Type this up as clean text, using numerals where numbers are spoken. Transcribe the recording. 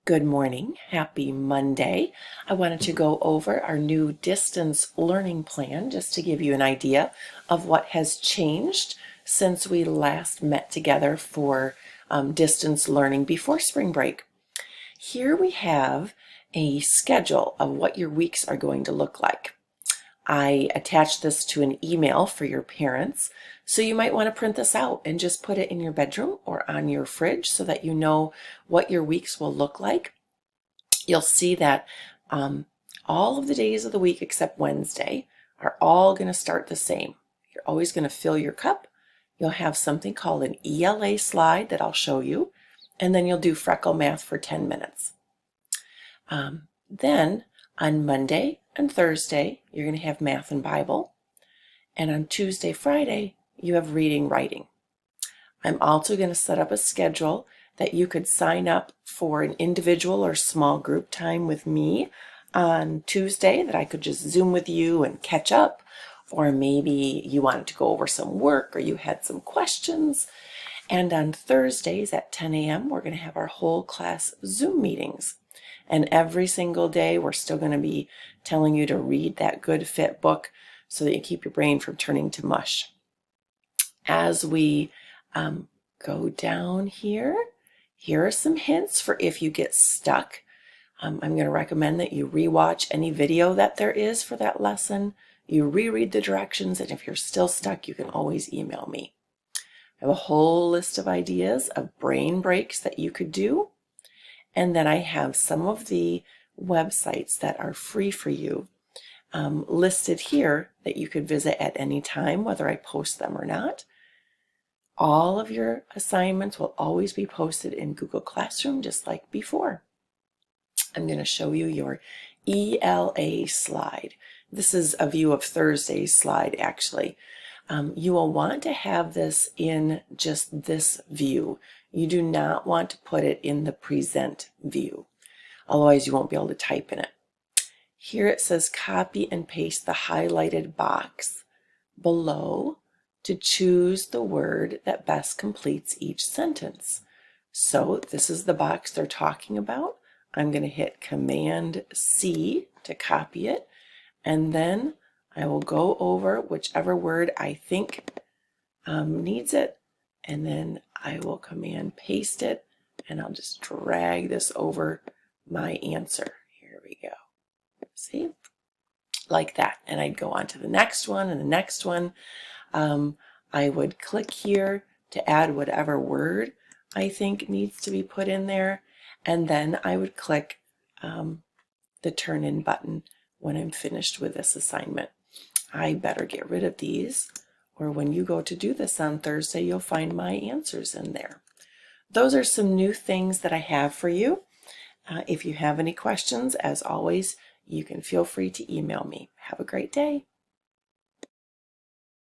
Good morning. Happy Monday. I wanted to go over our new distance learning plan just to give you an idea of what has changed since we last met together for distance learning before spring break. Here we have a schedule of what your weeks are going to look like. I attached this to an email for your parents, so you might want to print this out and just put it in your bedroom or on your fridge so that you know what your weeks will look like. You'll see that all of the days of the week except Wednesday are all going to start the same. You're always going to fill your cup. You'll have something called an ELA slide that I'll show you, and then you'll do freckle math for 10 minutes. Then on Monday and Thursday, you're going to have math and Bible. And on Tuesday, Friday, you have reading, writing. I'm also going to set up a schedule that you could sign up for an individual or small group time with me on Tuesday that I could just Zoom with you and catch up. Or maybe you wanted to go over some work or you had some questions. And on Thursdays at 10 a.m., we're going to have our whole class Zoom meetings. And every single day, we're still going to be telling you to read that good fit book so that you keep your brain from turning to mush. As we go down here are some hints for if you get stuck. I'm going to recommend that you rewatch any video that there is for that lesson. You reread the directions, and if you're still stuck, you can always email me. I have a whole list of ideas of brain breaks that you could do. And then I have some of the websites that are free for you listed here that you could visit at any time, whether I post them or not. All of your assignments will always be posted in Google Classroom just like before. I'm going to show you your ELA slide. This is a view of Thursday's slide actually. You will want to have this in just this view. You do not want to put it in the present view. Otherwise you won't be able to type in it. Here it says copy and paste the highlighted box below to choose the word that best completes each sentence. So this is the box they're talking about. I'm going to hit Command C to copy it, and then I will go over whichever word I think needs it, and then I will Command paste it, and I'll just drag this over my answer. Here we go. See? Like that. And I'd go on to the next one and the next one. I would click here to add whatever word I think needs to be put in there, and then I would click the turn in button when I'm finished with this assignment. I better get rid of these, or when you go to do this on Thursday, you'll find my answers in there. Those are some new things that I have for you. If you have any questions, as always, you can feel free to email me. Have a great day.